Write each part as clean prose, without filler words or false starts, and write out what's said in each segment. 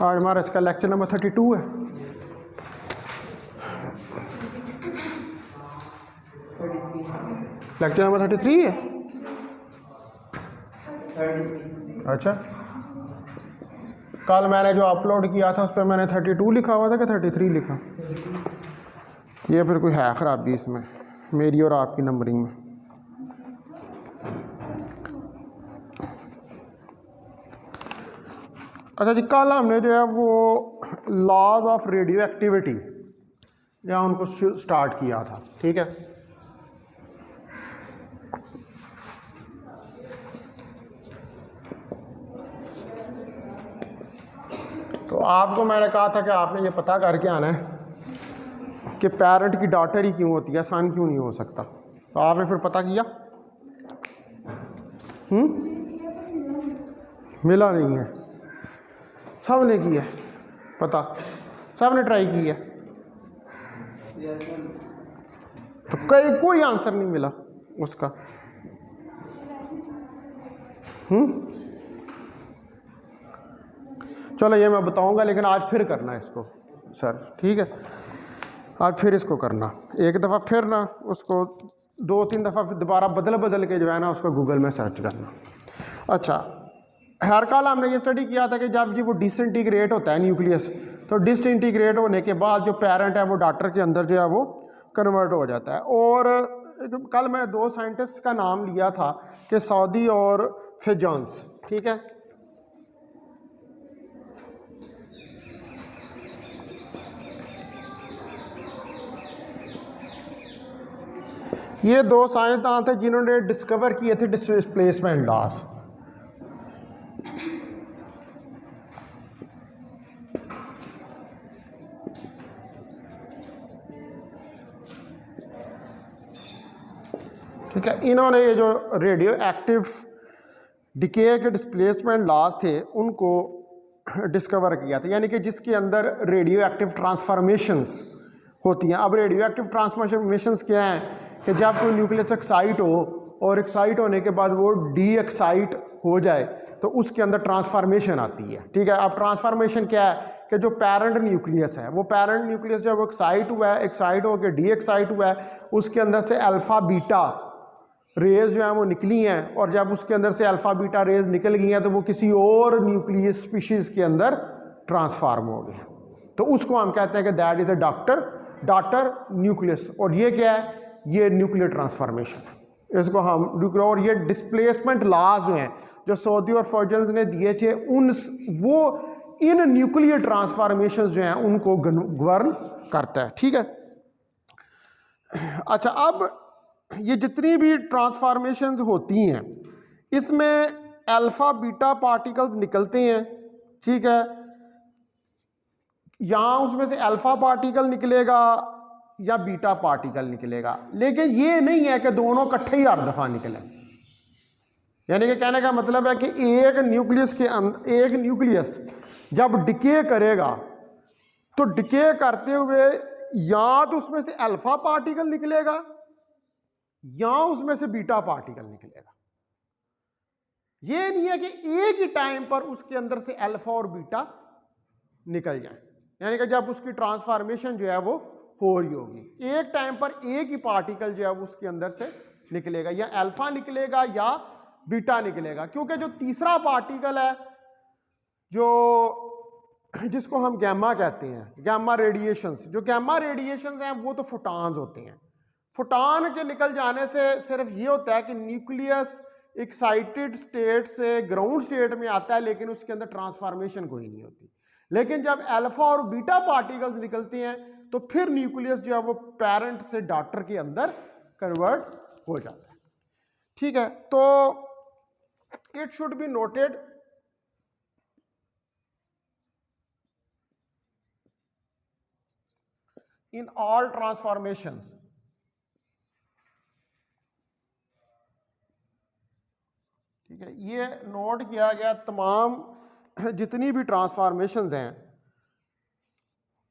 आज हमारा इसका लेक्चर नंबर 32 है। लेक्चर नंबर 33 है। अच्छा, कल मैंने जो अपलोड किया था उस पर मैंने 32 लिखा हुआ था कि 33 लिखा? ये फिर कोई है ख़राबी इसमें, मेरी और आपकी नंबरिंग में। अच्छा जी, कल हमने जो है वो लॉज ऑफ रेडियो एक्टिविटी जहाँ उनको स्टार्ट किया था, ठीक है। तो आपको मैंने कहा था कि आपने ये पता करके आना है कि पेरेंट की डॉटर ही क्यों होती है, सन क्यों नहीं हो सकता। तो आपने फिर पता किया? मिला नहीं है। सब ने किया पता, सब ने ट्राई की है, तो कोई आंसर नहीं मिला उसका। चलो ये मैं बताऊंगा, लेकिन आज फिर करना है इसको सर, ठीक है। आज फिर इसको करना, एक दफ़ा फिर ना उसको 2-3 दफ़ा फिर दोबारा बदल के जो है ना उसको गूगल में सर्च करना। अच्छा, हर कल हमने ये स्टडी किया था कि जब जी वो डिसइंटीग्रेट होता है न्यूक्लियस, तो डिसइंटीग्रेट होने के बाद जो पेरेंट है वो डॉटर के अंदर जो है वो कन्वर्ट हो जाता है। और कल मैंने 2 साइंटिस्ट का नाम लिया था कि सऊदी और फेजॉन्स, ठीक है। ये 2 साइंसदान थे जिन्होंने डिस्कवर किए थे डिस्प्लेसमेंट लॉस। ठीक है, इन्होंने ये जो रेडियो एक्टिव डिके के डिस्प्लेसमेंट लॉस थे उनको डिस्कवर किया था, यानी कि जिसके अंदर रेडियो एक्टिव ट्रांसफॉर्मेशंस होती हैं। अब रेडियो एक्टिव ट्रांसफॉर्मेशंस क्या हैं कि जब कोई न्यूक्लियस एक्साइट हो और एक्साइट होने के बाद वो डी एक्साइट हो जाए तो उसके अंदर ट्रांसफॉर्मेशन आती है, ठीक है। अब ट्रांसफॉर्मेशन क्या है कि जो पेरेंट न्यूक्लियस है, वो पेरेंट न्यूक्लियस जब एक्साइट हुआ है, एक्साइट होकर डी एक्साइट हुआ है, उसके अंदर से अल्फ़ा बीटा रेज जो है वो निकली हैं, और जब उसके अंदर से अल्फ़ा बीटा रेज निकल गई हैं तो वो किसी और न्यूक्लियस स्पीशीज़ के अंदर ट्रांसफार्म हो गए। तो उसको हम कहते हैं कि that is a daughter nucleus. और ये क्या है? ये न्यूक्लियर ट्रांसफॉर्मेशन है, इसको हम और ये डिस्प्लेसमेंट लॉज जो हैं जो सऊदी और फेजॉन्स ने दिए थे, वो इन न्यूक्लियर ट्रांसफॉर्मेशन जो हैं उनको गवर्न करता है, ठीक है। अच्छा, अब ये जितनी भी ट्रांसफॉर्मेशंस होती हैं इसमें अल्फ़ा बीटा पार्टिकल्स निकलते हैं, ठीक है। यहाँ उसमें से अल्फ़ा पार्टिकल निकलेगा या बीटा पार्टिकल निकलेगा, लेकिन ये नहीं है कि दोनों इकट्ठे ही हर दफ़ा निकलें। यानी कि कहने का मतलब है कि एक न्यूक्लियस के अंदर, एक न्यूक्लियस जब डिके करेगा तो डिके करते हुए या तो उसमें से अल्फ़ा पार्टिकल निकलेगा या उसमें से बीटा पार्टिकल निकलेगा। ये नहीं है कि एक ही टाइम पर उसके अंदर से अल्फा और बीटा निकल जाए, यानी कि जब उसकी ट्रांसफॉर्मेशन जो है वो हो रही होगी, एक टाइम पर एक ही पार्टिकल जो है वो उसके अंदर से निकलेगा, या अल्फा निकलेगा या बीटा निकलेगा। क्योंकि जो तीसरा पार्टिकल है जो जिसको हम गैमा कहते हैं, गैमा रेडिएशंस, जो गैमा रेडिएशंस हैं वो तो फोटॉन्स होते हैं। फोटॉन के निकल जाने से सिर्फ ये होता है कि न्यूक्लियस एक्साइटेड स्टेट से ग्राउंड स्टेट में आता है, लेकिन उसके अंदर ट्रांसफॉर्मेशन कोई नहीं होती। लेकिन जब अल्फा और बीटा पार्टिकल्स निकलते हैं तो फिर न्यूक्लियस जो है वो पेरेंट से डॉटर के अंदर कन्वर्ट हो जाता है, ठीक है। तो it should be noted in all transformations, ठीक है, ये नोट किया गया तमाम जितनी भी ट्रांसफॉर्मेशंस हैं,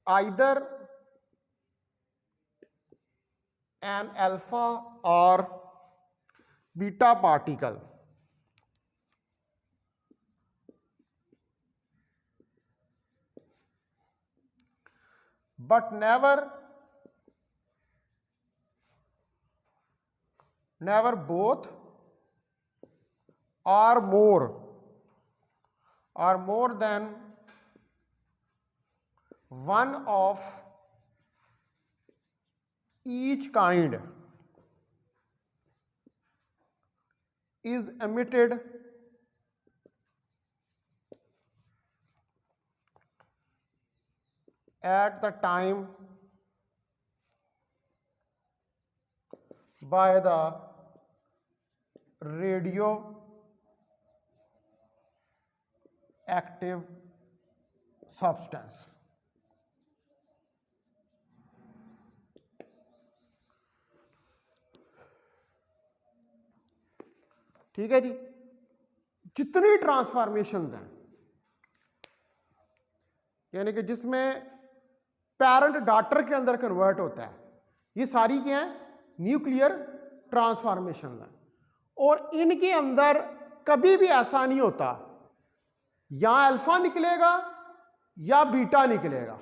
आइदर एन अल्फा और beta particle but never both are more than one of each kind is emitted at the time by the radioactive substance. ठीक है जी। जितनी ट्रांसफॉर्मेशंस हैं यानी कि जिसमें पैरेंट डॉटर के अंदर कन्वर्ट होता है, ये सारी क्या है? न्यूक्लियर ट्रांसफॉर्मेशन है। और इनके अंदर कभी भी ऐसा नहीं होता या अल्फा निकलेगा या बीटा निकलेगा,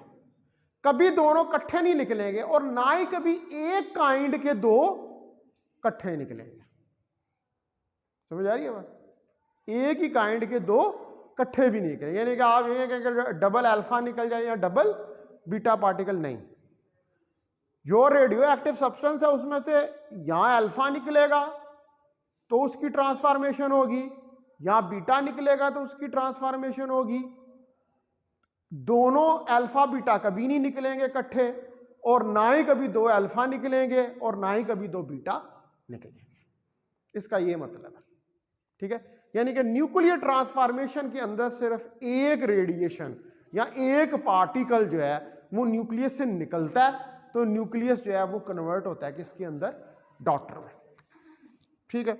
कभी दोनों इकट्ठे नहीं निकलेंगे और ना ही कभी एक काइंड के दो इकट्ठे निकलेंगे। समझ आ रही है बात? एक ही काइंड के दो इकट्ठे भी नहीं निकलेंगे, यानी कि आप ये कि डबल अल्फा निकल जाए या डबल बीटा पार्टिकल नहीं। जो रेडियो एक्टिव सब्सटेंस है उसमें से यहां अल्फा निकलेगा तो उसकी ट्रांसफॉर्मेशन होगी, यहां बीटा निकलेगा तो उसकी ट्रांसफॉर्मेशन होगी। दोनों अल्फा बीटा कभी नहीं निकलेंगे इकट्ठे, और ना ही कभी दो अल्फा निकलेंगे और ना ही कभी दो बीटा निकलेंगे। इसका ये मतलब है। ठीक है, यानी कि न्यूक्लियर ट्रांसफॉर्मेशन के अंदर सिर्फ एक रेडिएशन या एक पार्टिकल जो है वो न्यूक्लियस से निकलता है, तो न्यूक्लियस जो है वो कन्वर्ट होता है किसके अंदर? डॉटर में। ठीक है,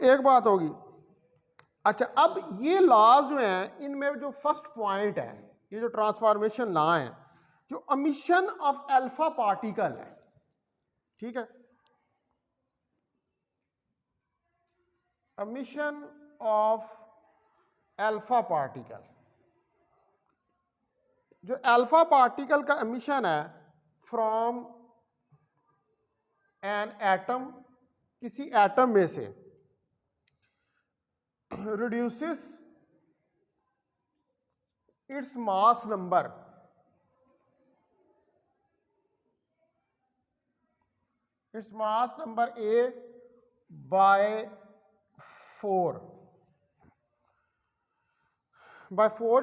एक बात होगी। अच्छा, अब ये लॉज जो हैं इनमें जो फर्स्ट पॉइंट है, ये जो ट्रांसफॉर्मेशन लॉ है, जो एमिशन ऑफ अल्फा पार्टिकल है, ठीक है, एमिशन ऑफ अल्फा पार्टिकल, जो अल्फा पार्टिकल का एमिशन है फ्रॉम एन एटम, किसी एटम में से, reduces its mass number A by 4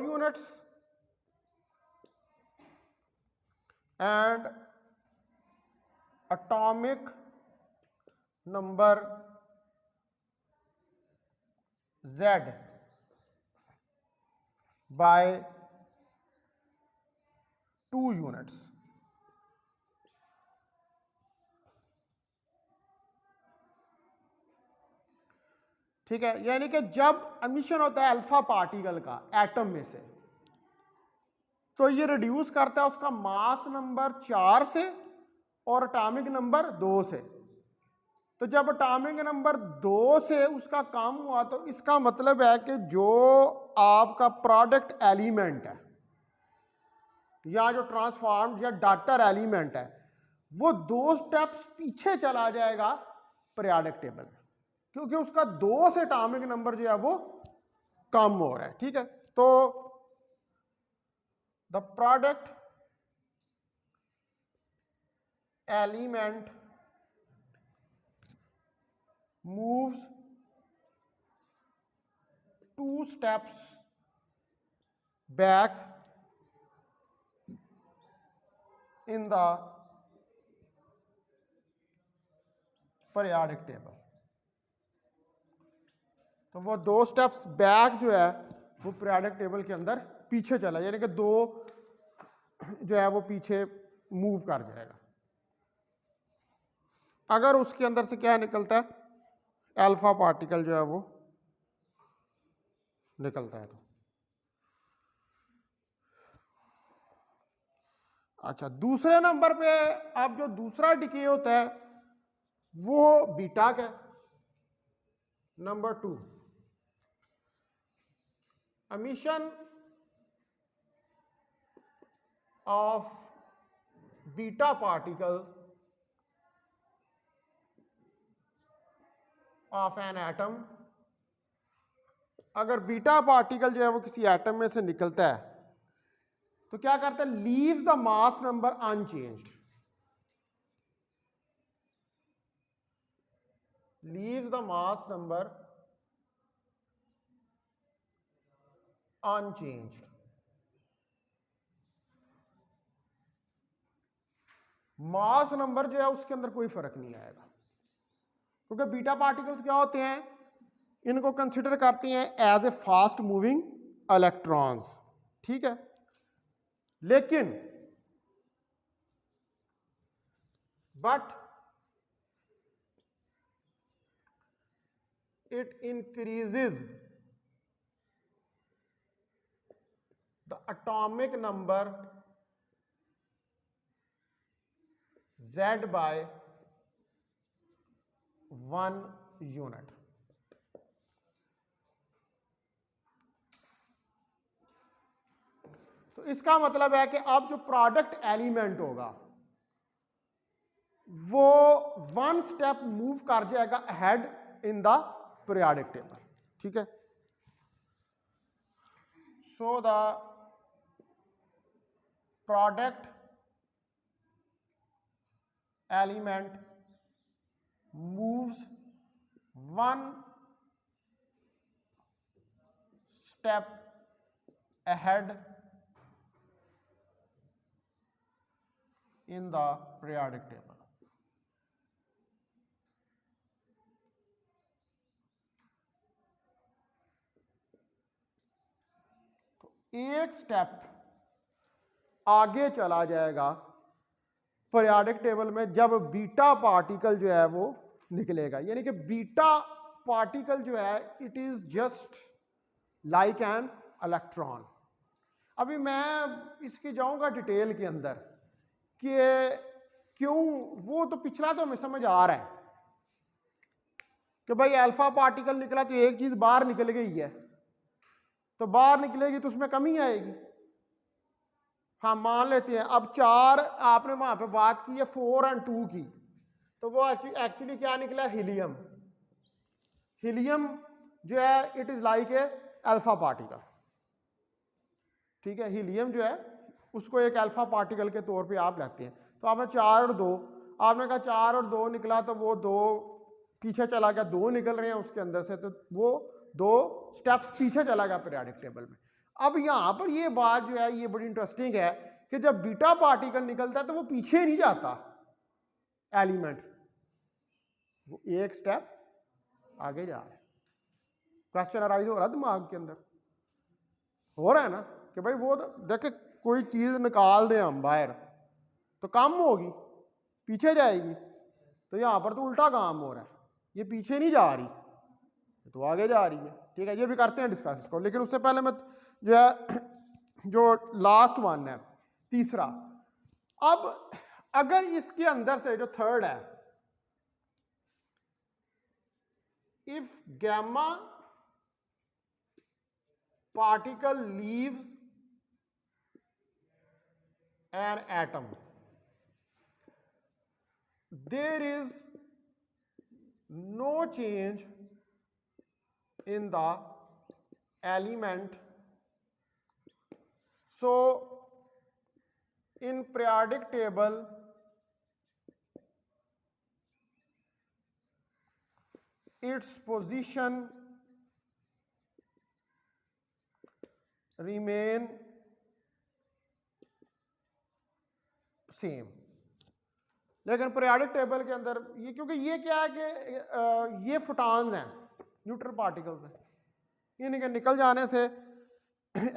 units and atomic number Z by 2 units। ठीक है, यानी कि जब एमिशन होता है अल्फा पार्टिकल का एटम में से, तो ये रिड्यूस करता है उसका मास नंबर 4 से और एटॉमिक नंबर 2 से। तो जब एटॉमिक नंबर 2 से उसका काम हुआ तो इसका मतलब है कि जो आपका प्रोडक्ट एलिमेंट है या जो ट्रांसफॉर्म्ड या डॉटर एलिमेंट है वो 2 स्टेप्स पीछे चला जाएगा पीरियोडिक टेबल में, क्योंकि उसका 2 से एटॉमिक नंबर जो है वो कम हो रहा है। ठीक है, तो the product element moves 2 steps back in the periodic table। तो वो 2 स्टेप्स बैक जो है वो पीरियोडिक टेबल के अंदर पीछे चला, यानी कि 2 जो है वो पीछे मूव कर जाएगा। अगर उसके अंदर से क्या निकलता है? अल्फा पार्टिकल जो है वो निकलता है। तो अच्छा, दूसरे नंबर पे अब जो दूसरा डिके होता है वो बीटा का, number 2, emission of beta particle of an atom, अगर बीटा पार्टिकल जो है वो किसी एटम में से निकलता है तो क्या करता है, leave the mass number unchanged, leave the mass number unchanged. Mass number जो है उसके अंदर कोई फर्क नहीं आएगा, क्योंकि बीटा पार्टिकल्स क्या होते हैं, इनको कंसिडर करते हैं as a fast moving electrons, ठीक है। लेकिन but it increases the atomic number Z by 1 unit। तो इसका मतलब है कि अब जो प्रोडक्ट एलिमेंट होगा वो 1 स्टेप मूव कर जाएगा ahead in the periodic table, ठीक है। So the product element moves 1 step ahead in the periodic table। एक स्टेप आगे चला जाएगा पीरियोडिक टेबल में जब बीटा पार्टिकल जो है वो निकलेगा, यानी कि बीटा पार्टिकल जो है it is just like an electron. अभी मैं इसकी जाऊंगा डिटेल के अंदर कि क्यों, वो तो पिछला तो हमें समझ आ रहा है कि भाई अल्फा पार्टिकल निकला तो एक चीज बाहर निकल गई है, तो बाहर निकलेगी तो उसमें कमी आएगी। हाँ मान लेते हैं अब 4 आपने वहां पे बात की है 4 और 2 की, तो वो एक्चुअली क्या निकला, हीलियम। हीलियम जो है it is like a alpha particle, ठीक है। हीलियम जो है उसको एक अल्फा पार्टिकल के तौर पे आप लेते हैं। तो आपने 4 और 2, आपने कहा 4 और 2 निकला तो वो 2 पीछे चला गया, 2 निकल रहे हैं उसके अंदर से, तो वो 2 स्टेप्स पीछे चला गया पीरियोडिक टेबल में। अब यहां पर ये बात जो है ये बड़ी इंटरेस्टिंग है कि जब बीटा पार्टिकल निकलता है तो वो पीछे नहीं जाता एलिमेंट, वो एक स्टेप आगे जा रहा है। क्वेश्चन अराइज हो रहा है दिमाग के अंदर, हो रहा है ना कि भाई वो देखे कोई चीज निकाल दे हम बाहर तो कम होगी, पीछे जाएगी, तो यहां पर तो उल्टा काम हो रहा है, ये पीछे नहीं जा रही तो आगे जा रही है, ठीक है। ये भी करते हैं डिस्कस इसको, लेकिन उससे पहले मैं जो है जो लास्ट वन है तीसरा, अब अगर इसके अंदर से जो थर्ड है, if gamma particle leaves an atom, there is no change in the element, so in periodic table its position remain same. लेकिन पीरियोडिक टेबल के अंदर ये, क्योंकि ये क्या है कि ये फोटॉन्स हैं, न्यूट्रल पार्टिकल्स हैं, इनके निकल जाने से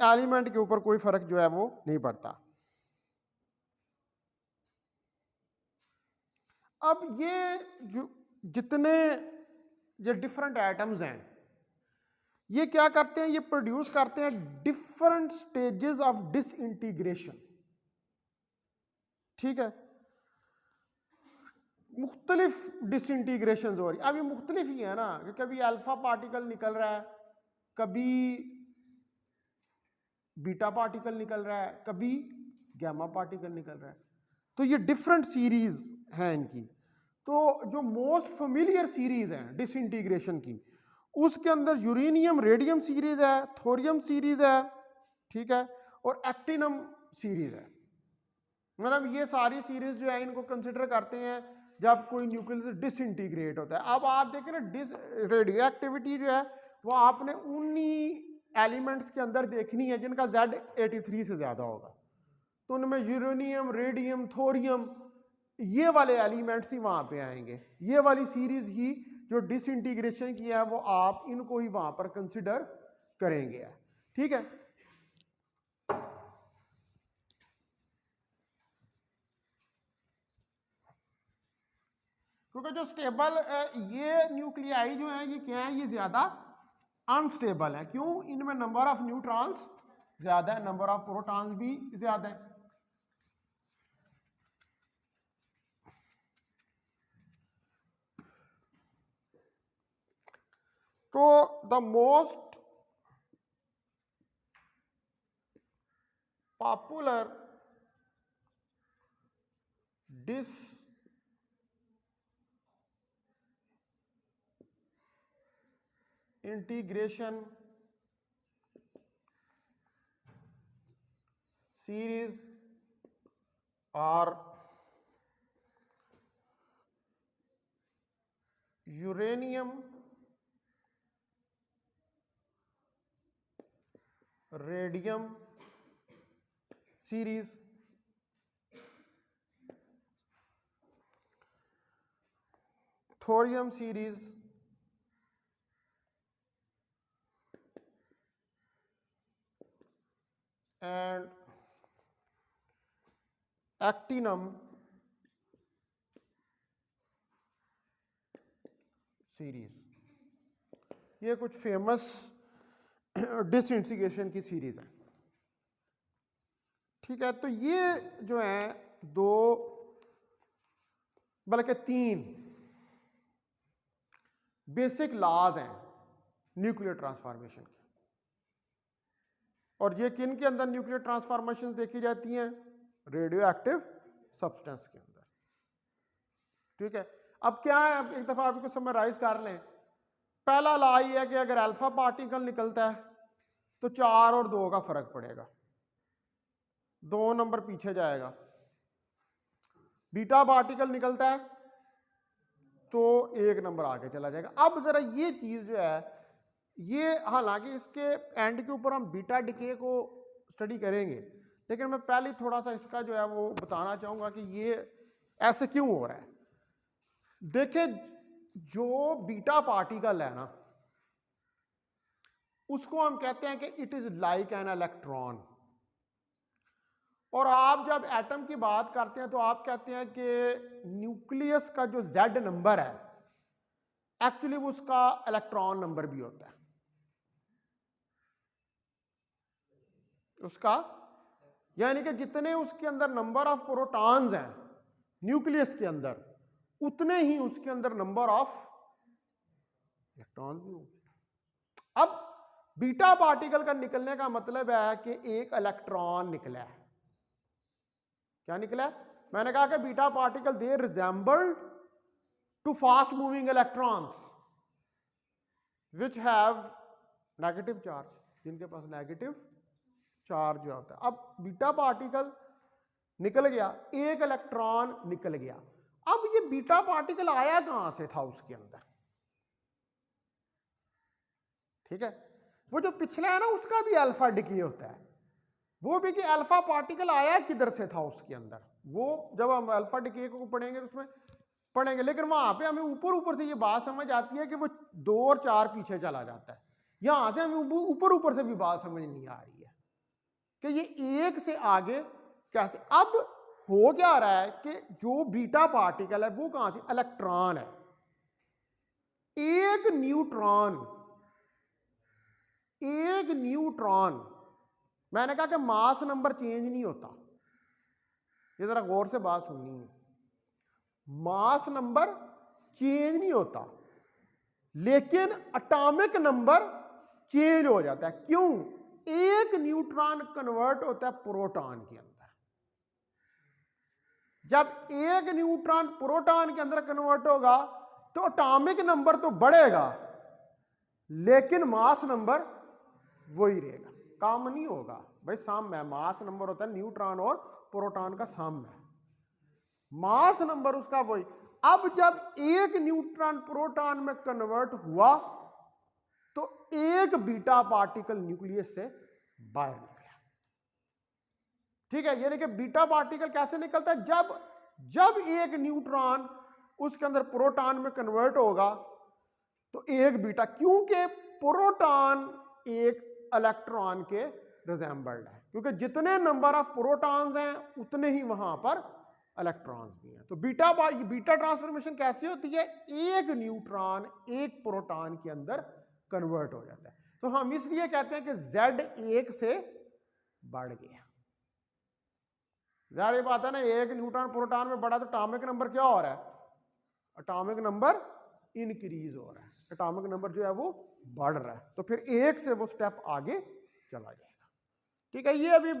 एलिमेंट के ऊपर कोई फर्क जो है वो नहीं पड़ता। अब ये जो जितने जो डिफरेंट एटम्स हैं ये क्या करते हैं, ये प्रोड्यूस करते हैं डिफरेंट स्टेजेस ऑफ डिसइंटीग्रेशन, ठीक है। मुख्तलिफ डिसइंटीग्रेशन हो रही, अब ये मुख्तलिफ ही है ना कि कभी अल्फा पार्टिकल निकल रहा है, कभी बीटा पार्टिकल निकल रहा है, कभी गैमा पार्टिकल निकल रहा है। तो ये डिफरेंट सीरीज हैं इनकी। तो जो मोस्ट फेमिलियर सीरीज है डिसइंटीग्रेशन की, उसके अंदर यूरेनियम रेडियम सीरीज है, थोरियम सीरीज है, ठीक है, और एक्टिनम सीरीज है। मतलब ये सारी सीरीज जो है इनको कंसिडर करते हैं जब कोई न्यूक्लियस डिसइंटीग्रेट होता है। अब आप देखें ना, रेडियो एक्टिविटी जो है वो आपने उन्हीं एलिमेंट्स के अंदर देखनी है जिनका Z83 से ज़्यादा होगा। तो उनमें यूरेनियम रेडियम थोरियम ये वाले एलिमेंट्स ही वहाँ पे आएंगे। ये वाली सीरीज ही जो डिसइंटीग्रेशन की है वो आप इनको ही वहाँ पर कंसिडर करेंगे, ठीक है। क्योंकि जो स्टेबल ये न्यूक्लियाई जो है ये क्या है, ये ज्यादा अनस्टेबल है। क्यों? इनमें नंबर ऑफ न्यूट्रॉन्स ज्यादा है, नंबर ऑफ प्रोटॉन्स भी ज्यादा है। तो the most popular integration series are uranium radium series, thorium series, and actinum series. ये कुछ फेमस डिसइंटीग्रेशन की सीरीज है, ठीक है। तो ये जो है दो बल्कि तीन बेसिक लॉज हैं न्यूक्लियर ट्रांसफॉर्मेशन के। और ये किन के अंदर न्यूक्लियर ट्रांसफॉर्मेशन देखी जाती हैं? रेडियो एक्टिव सब्सटेंस के अंदर, ठीक है। अब क्या है, अब एक दफा आपको समराइज कर लें। पहला लॉ ये है कि अगर अल्फा पार्टिकल निकलता है तो 4 और 2 का फर्क पड़ेगा, 2 नंबर पीछे जाएगा। बीटा पार्टिकल निकलता है तो 1 नंबर आगे चला जाएगा। अब जरा ये चीज जो है ये, हालांकि इसके एंड के ऊपर हम बीटा डिके को स्टडी करेंगे, लेकिन मैं पहले थोड़ा सा इसका जो है वो बताना चाहूंगा कि ये ऐसे क्यों हो रहा है। देखिए, जो बीटा पार्टिकल है ना उसको हम कहते हैं कि it is like an electron. और आप जब एटम की बात करते हैं तो आप कहते हैं कि न्यूक्लियस का जो Z नंबर है एक्चुअली वो उसका इलेक्ट्रॉन नंबर भी होता है उसका, यानी कि जितने उसके अंदर नंबर ऑफ प्रोटॉन्स हैं न्यूक्लियस के अंदर उतने ही उसके अंदर नंबर ऑफ इलेक्ट्रॉन्स भी होंगे। अब बीटा पार्टिकल का निकलने का मतलब है कि एक इलेक्ट्रॉन निकला है। क्या निकला है? मैंने कहा कि beta particle they resemble to fast moving electrons which have negative charge, जिनके पास नेगेटिव चार्ज होता है। अब बीटा पार्टिकल निकल गया, एक इलेक्ट्रॉन निकल गया। अब ये बीटा पार्टिकल आया कहां से था उसके अंदर, ठीक है। वो जो पिछला है ना उसका भी अल्फा डिके होता है, वो भी कि अल्फा पार्टिकल आया किधर से था उसके अंदर। वो जब हम अल्फा डिके को पढ़ेंगे तो उसमें पढ़ेंगे, लेकिन वहां पे हमें ऊपर ऊपर से ये बात समझ आती है कि वो 2 और 4 पीछे चला जाता है। यहां से हमें ऊपर ऊपर से भी बात समझ नहीं आ रही है कि ये एक से आगे कैसे। अब हो क्या रहा है कि जो बीटा पार्टिकल है वो कहां से, इलेक्ट्रॉन है। एक न्यूट्रॉन, मैंने कहा कि मास नंबर चेंज नहीं होता, ये जरा गौर से बात सुननी है। मास नंबर चेंज नहीं होता लेकिन एटॉमिक नंबर चेंज हो जाता है। क्यों? एक न्यूट्रॉन कन्वर्ट होता है प्रोटॉन के अंदर। जब एक न्यूट्रॉन प्रोटॉन के अंदर कन्वर्ट होगा तो एटॉमिक नंबर तो बढ़ेगा लेकिन मास नंबर वही रहेगा, कम नहीं होगा भाई, सम है। मास नंबर होता है न्यूट्रॉन और प्रोटॉन का सम है, मास नंबर उसका वही। अब जब एक न्यूट्रॉन प्रोटॉन में कन्वर्ट हुआ तो एक बीटा पार्टिकल न्यूक्लियस से बाहर निकला। ठीक है, यानी कि बीटा पार्टिकल कैसे निकलता है? जब एक न्यूट्रॉन उसके अंदर प्रोटॉन में कन्वर्ट होगा तो एक बीटा, क्योंकि प्रोटॉन एक इलेक्ट्रॉन के रिजेंबल्ड है, क्योंकि जितने नंबर ऑफ प्रोटॉन्स हैं उतने ही वहां पर इलेक्ट्रॉन्स भी हैं। तो बीटा ट्रांसफॉर्मेशन कैसे होती है? एक न्यूट्रॉन एक प्रोटॉन के अंदर कन्वर्ट हो जाता है। तो हम इसलिए कहते हैं कि Z एक से बढ़ गया। जाहिर बात है ना, एक न्यूट्रॉन प्रोटॉन में बढ़ा तो एटॉमिक नंबर क्या हो रहा है? एटॉमिक नंबर इंक्रीज हो रहा है, एटॉमिक नंबर जो है वो बढ़ रहा है। तो फिर एक से वो स्टेप आगे चला जाएगा। ठीक है, ये अभी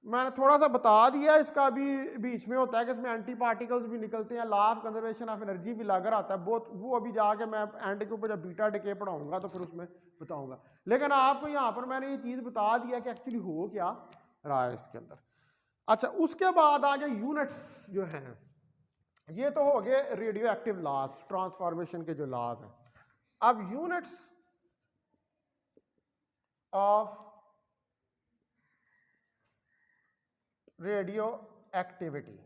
मैंने थोड़ा सा बता दिया। इसका भी बीच में होता है कि इसमें एंटी पार्टिकल्स भी निकलते हैं, law of conservation of energy भी लग रहा आता है बहुत, वो अभी जाके मैं एंड के ऊपर जब बीटा डिके पढ़ाऊंगा तो फिर उसमें बताऊंगा। लेकिन आपको यहाँ पर मैंने ये चीज़ बता दिया कि एक्चुअली हो क्या रहा है इसके अंदर। अच्छा, उसके बाद आगे यूनिट्स जो हैं, ये तो हो गए रेडियो एक्टिव लॉज, ट्रांसफॉर्मेशन के जो लॉज हैं। अब यूनिट्स ऑफ रेडियो एक्टिविटी,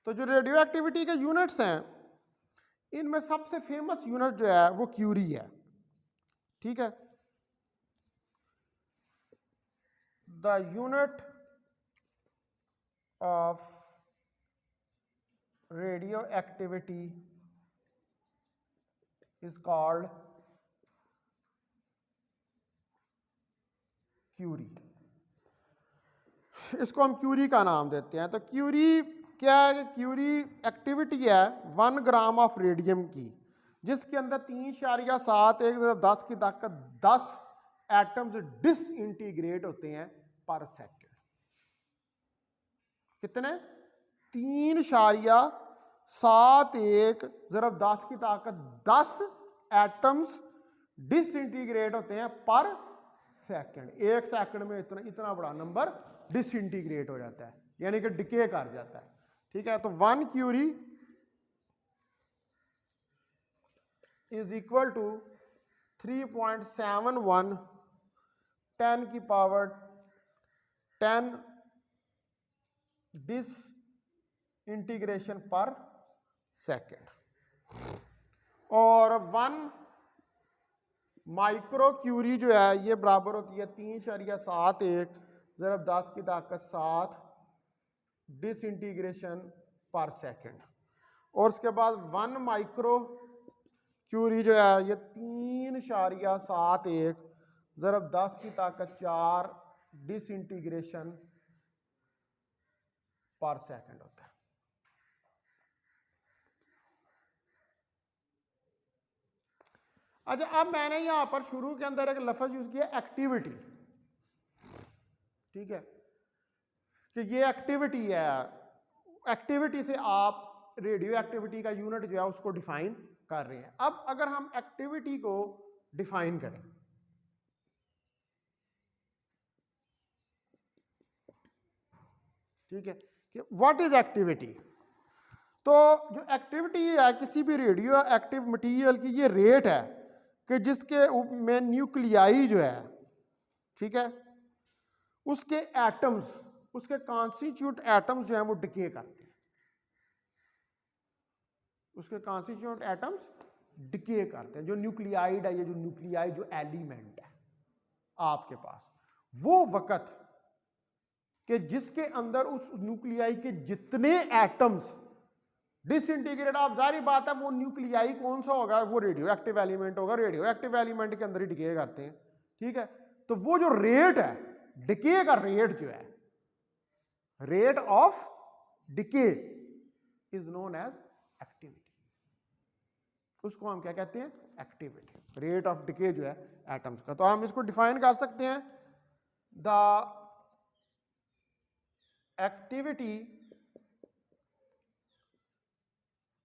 तो जो रेडियो एक्टिविटी के यूनिट्स हैं इनमें सबसे फेमस यूनिट जो है वो क्यूरी है। ठीक है, the unit of radioactivity is called curie. इसको हम क्यूरी का नाम देते हैं। तो क्यूरी क्या है? कि क्यूरी एक्टिविटी है 1 ग्राम ऑफ रेडियम की, जिसके अंदर 3.71 की ताकत 10 एटम्स डिसइंटीग्रेट होते हैं पर सेकेंड। कितने? 3.71 की ताकत 10 एटम्स डिसइंटीग्रेट होते हैं पर सेकंड। एक सेकंड में इतना बड़ा नंबर डिसइंटीग्रेट हो जाता है, यानी कि डिके कर जाता है। ठीक है, तो 1 क्यूरी इज इक्वल टू 3.71 10 की पावर 10 डिसइंटीग्रेशन पर सेकंड। और 1 माइक्रो क्यूरी जो है ये बराबर होती है 3.71 ज़रब 10 की ताकत 7 डिसइंटीग्रेशन पर सेकंड। और उसके बाद 1 माइक्रो क्यूरी जो है ये 3.71 ज़रब 10 की ताकत 4 डिसइंटीग्रेशन पर सेकंड होता है। अच्छा, अब मैंने यहां पर शुरू के अंदर एक लफ्ज यूज किया एक्टिविटी। ठीक है, कि ये एक्टिविटी है, एक्टिविटी से आप रेडियो एक्टिविटी का यूनिट जो है उसको डिफाइन कर रहे हैं। अब अगर हम एक्टिविटी को डिफाइन करें, ठीक है, कि व्हाट इज एक्टिविटी, तो जो एक्टिविटी है किसी भी रेडियो एक्टिव मटेरियल की ये रेट है कि जिसके में न्यूक्लियाई जो है, ठीक है, उसके एटम्स, उसके कॉन्स्टिट्यूट एटम्स जो हैं वो डिके करते हैं, उसके कॉन्स्टिट्यूट एटम्स डिके करते हैं। जो न्यूक्लियाइड है, ये जो न्यूक्लियाई जो एलिमेंट है आपके पास, वो वक़्त कि जिसके अंदर उस न्यूक्लियाई के जितने एटम्स डिसइंटीग्रेट, आप जारी बात है वो न्यूक्लियाई कौन सा होगा, वो रेडियो एक्टिव एलिमेंट होगा, रेडियो एक्टिव एलिमेंट के अंदर ही डिके करते हैं। ठीक है, तो वो जो रेट है, डिके का रेट जो है, rate of decay is known as activity. उसको हम क्या कहते हैं? एक्टिविटी, रेट ऑफ डिके जो है एटम्स का। तो हम इसको डिफाइन कर सकते हैं the activity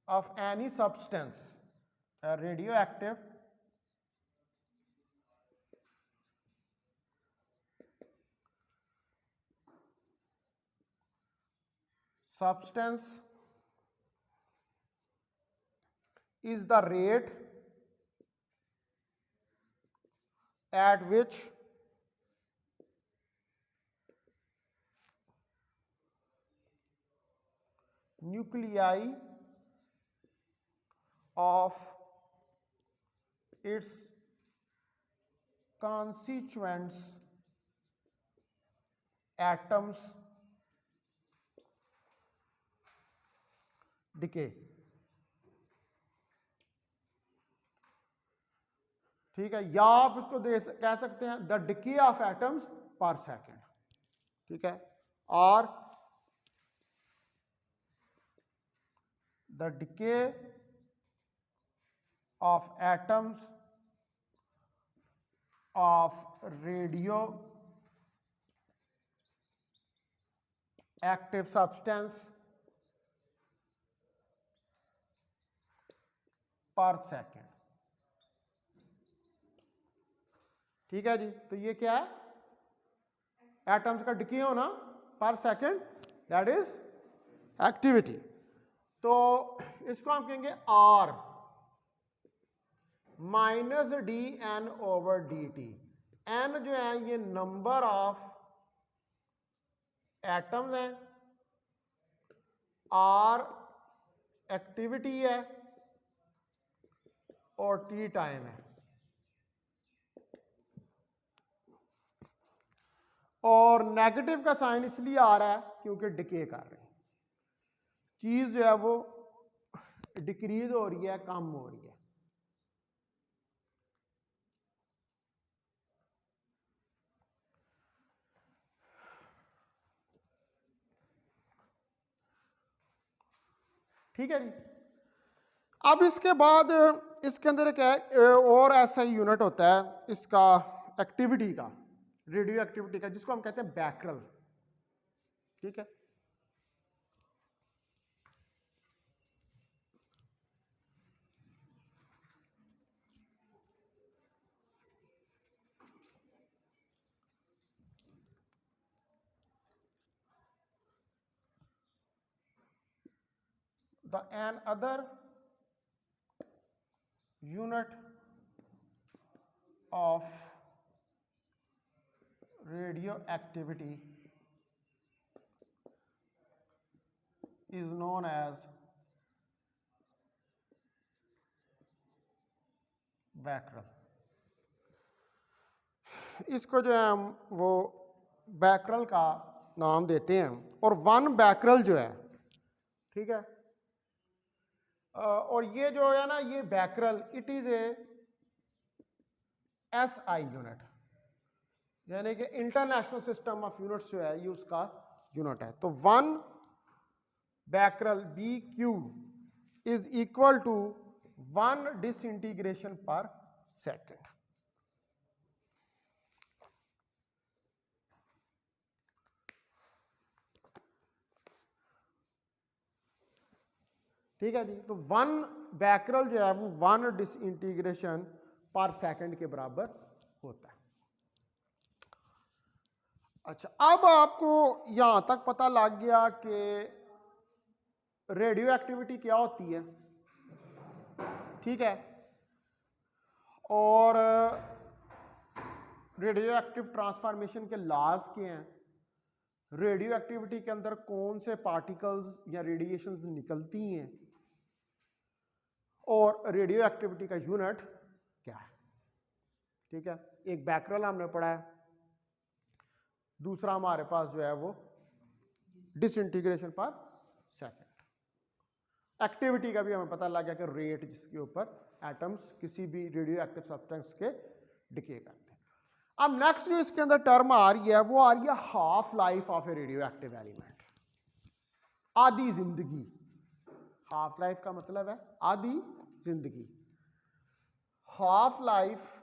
of any substance, a radioactive substance is the rate at which nuclei of its constituents atoms decay। ठीक है, या आप इसको कह सकते हैं द डिके ऑफ एटम्स पर सेकेंड। ठीक है, और the decay of atoms of radio active substance पर सेकेंड। ठीक है जी, तो ये क्या है, एटम्स का डिके होना पर सेकेंड, दैट इज एक्टिविटी। तो इसको हम कहेंगे R minus D N over D T. N जो है ये नंबर ऑफ एटम्स है, आर एक्टिविटी है और टी टाइम है। और नेगेटिव का साइन इसलिए आ रहा है क्योंकि डिके कर रहे हैं, चीज जो है वो डिक्रीज हो रही है, कम हो रही है। ठीक है जी। अब इसके बाद इसके अंदर क्या है, और ऐसा ही यूनिट होता है इसका एक्टिविटी का, रेडियो एक्टिविटी का, जिसको हम कहते हैं बैकरल। ठीक है, the another unit of radioactivity is known as Becquerel. इसको जो है हम वो बैकरल का नाम देते हैं। और वन बैकरल जो है, ठीक है, और ये जो है ना, ये Becquerel it is A S I unit, यानी कि इंटरनेशनल सिस्टम ऑफ यूनिट्स जो है ये उसका यूनिट है। तो one becquerel B Q is equal to 1 disintegration per second. ठीक है जी, तो 1 बैकरल जो है वो 1 डिसइंटीग्रेशन पर सेकेंड के बराबर होता है। अच्छा, अब आपको यहां तक पता लग गया कि रेडियो एक्टिविटी क्या होती है। ठीक है, और रेडियो एक्टिव ट्रांसफॉर्मेशन के लॉज क्या हैं, रेडियो एक्टिविटी के अंदर कौन से पार्टिकल्स या रेडिएशंस निकलती हैं, और रेडियो एक्टिविटी का यूनिट क्या है। ठीक है, एक बैकरल हमने पढ़ा है, दूसरा हमारे पास जो है वो डिसइंटीग्रेशन पर सेकेंड। एक्टिविटी का भी हमें पता लग गया कि रेट जिसके ऊपर एटम्स किसी भी रेडियो एक्टिव सब्सटेंस के डिके करते हैं। अब नेक्स्ट जो इसके अंदर टर्म आ रही है वो आ रही है half life of A radio active element, आधी जिंदगी। हाफ लाइफ का मतलब है आधी जिंदगी। Half life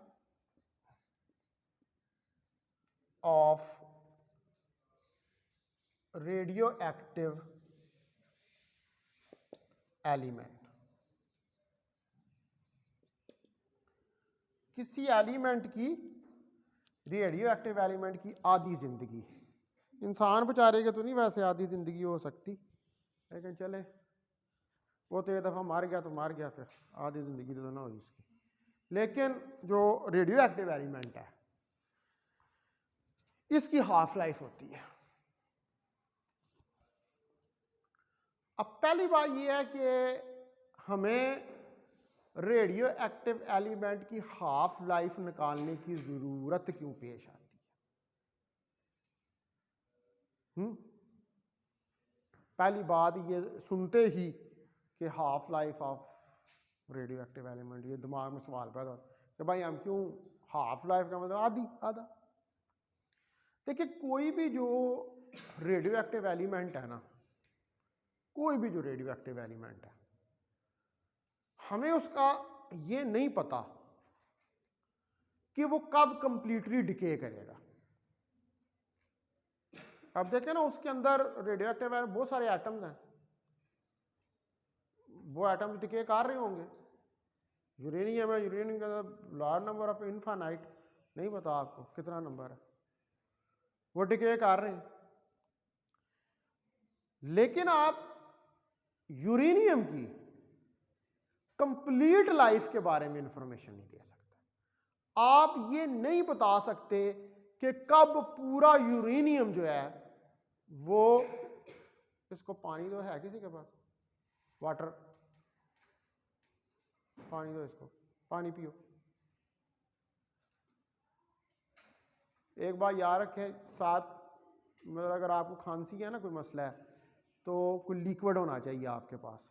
of radio active element. किसी एलिमेंट की, रेडियो एक्टिव एलिमेंट की आधी जिंदगी, इंसान बेचारे के तो नहीं वैसे आधी जिंदगी हो सकती, लेकिन चले वो तो एक दफ़ा मार गया तो मार गया, फिर आधी जिंदगी तो ना हुई उसकी। लेकिन जो रेडियो एक्टिव एलिमेंट है इसकी हाफ लाइफ होती है। अब पहली बात यह है कि हमें रेडियो एक्टिव एलिमेंट की हाफ लाइफ निकालने की जरूरत क्यों पेश आती है? पहली बात ये सुनते ही कि half life of radio active element, ये दिमाग में सवाल पैदा होता है कि भाई हम क्यों, हाफ लाइफ का मतलब आधी, आधा। देखिए कोई भी जो रेडियो एक्टिव एलिमेंट है ना, कोई भी जो रेडियो एक्टिव एलिमेंट है, हमें उसका ये नहीं पता कि वो कब कंप्लीटली डिके करेगा। अब देखें ना, उसके अंदर रेडियो एक्टिव है, बहुत सारे एटम्स हैं, वो एटम्स डिके कर रहे होंगे। यूरेनियम है, यूरेनियम का लार्ज नंबर ऑफ इनफाइनाइट, नहीं पता आपको कितना नंबर है, वो डिके कर रहे हैं। लेकिन आप यूरेनियम की कंप्लीट लाइफ के बारे में इंफॉर्मेशन नहीं दे सकते। आप ये नहीं बता सकते कि कब पूरा यूरेनियम जो है वो, इसको पानी तो है किसी के पास, वाटर, पानी दो इसको, पानी पियो। एक बार याद रखें साथ, मतलब अगर आपको खांसी है ना, कोई मसला है, तो कोई लिक्विड होना चाहिए आपके पास।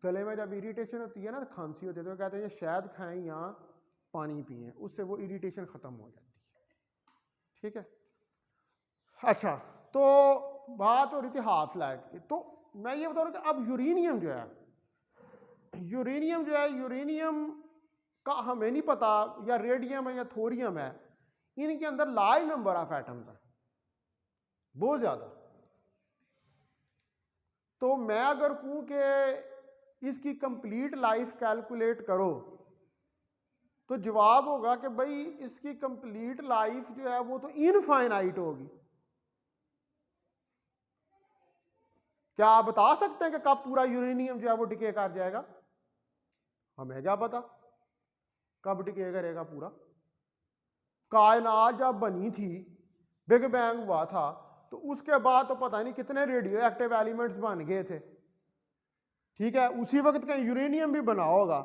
गले में जब इरिटेशन होती है ना, तो खांसी होती है, तो कहते हैं शहद खाएं या पानी पिएं, उससे वो इरिटेशन ख़त्म हो जाती है। ठीक है, अच्छा, तो बात हो रही थी हाफ लाइफ की। तो मैं ये बता रहा हूँ कि अब यूरेनियम जो है, यूरेनियम का हमें नहीं पता, या रेडियम है या थोरियम है, इनके अंदर लार्ज नंबर ऑफ एटम्स हैं, बहुत ज़्यादा। तो मैं अगर कहूँ कि इसकी कंप्लीट लाइफ कैलकुलेट करो, तो जवाब होगा कि भाई इसकी कंप्लीट लाइफ जो है वो तो इनफाइनाइट होगी। क्या आप बता सकते हैं कि कब पूरा यूरेनियम जो है वो डिके कर जाएगा? हमें क्या पता कब डिके करेगा पूरा। कायनात जब बनी थी, बिग बैंग हुआ था, तो उसके बाद तो पता नहीं कितने रेडियो एक्टिव एलिमेंट्स बन गए थे। ठीक है, उसी वक्त का यूरेनियम भी बना होगा,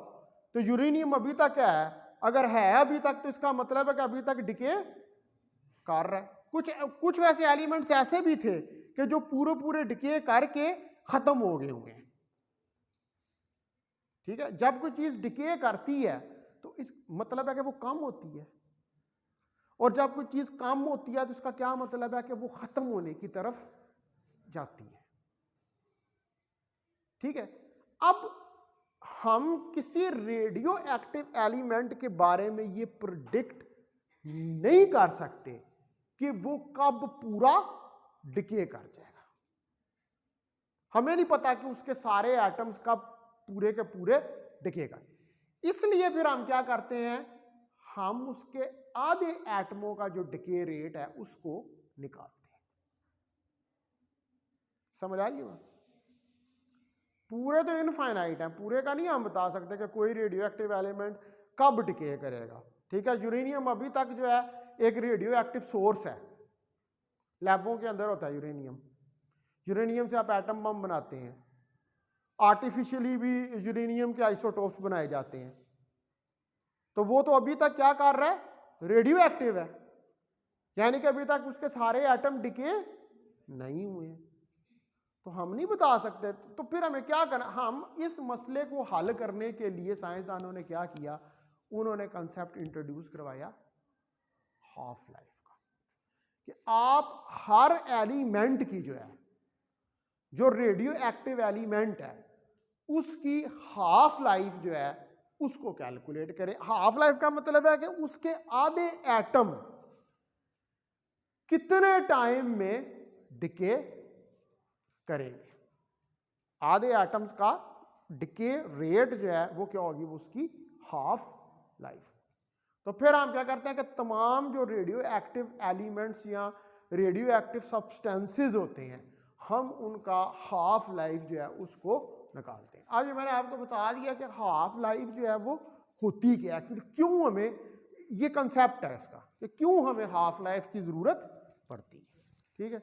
तो यूरेनियम अभी तक है, अगर है अभी तक, तो इसका मतलब है कि अभी तक डिके कर रहा है। कुछ वैसे एलिमेंट्स ऐसे भी थे कि जो पूरे डिके करके खत्म हो गए होंगे। ठीक है, जब कोई चीज डिके करती है तो इस मतलब है कि वो कम होती है, और जब कोई चीज कम होती है तो इसका क्या मतलब है कि वो खत्म होने की तरफ जाती है। ठीक है, अब हम किसी रेडियो एक्टिव एलिमेंट के बारे में ये प्रेडिक्ट नहीं कर सकते कि वो कब पूरा डिके कर जाएगा। हमें नहीं पता कि उसके सारे एटम्स कब पूरे के पूरे डिके कर, इसलिए फिर हम क्या करते हैं, हम उसके आधे एटमों का जो डिके रेट है उसको निकालते हैं। समझ आ रही है बात? पूरे तो इनफाइनाइट है, पूरे का नहीं हम बता सकते कि कोई रेडियो एक्टिव एलिमेंट कब डिके करेगा। ठीक है, यूरेनियम अभी तक जो है एक रेडियो एक्टिव सोर्स है, लैबों के अंदर होता है यूरेनियम। यूरेनियम से आप एटम बम बनाते हैं, आर्टिफिशियली भी यूरेनियम के आइसोटोप्स बनाए जाते हैं, तो वो तो अभी तक क्या कर रहा है, रेडियो एक्टिव है, यानी कि अभी तक उसके सारे एटम डिके नहीं हुए हैं। तो हम नहीं बता सकते, तो फिर हमें क्या करना, हम इस मसले को हल करने के लिए साइंसदानों ने क्या किया, उन्होंने कंसेप्ट इंट्रोड्यूस करवाया हाफ लाइफ का, कि आप हर एलिमेंट की जो है, जो रेडियो एक्टिव एलिमेंट है, उसकी हाफ लाइफ जो है उसको कैलकुलेट करें। हाफ लाइफ का मतलब है कि उसके आधे एटम कितने टाइम में डिके करेंगे। आधे एटम्स का डिके रेट जो है वो क्या होगी, वो उसकी हाफ लाइफ। तो फिर हम क्या करते हैं कि तमाम जो रेडियो एक्टिव एलिमेंट्स या रेडियो एक्टिव सब्सटेंसेस होते हैं, हम उनका हाफ लाइफ जो है उसको निकालते हैं। आज मैंने आपको बता दिया कि हाफ लाइफ जो है वो होती क्या है, क्यों हमें ये कंसेप्ट है इसका कि क्यों हमें हाफ लाइफ की ज़रूरत पड़ती है। ठीक है।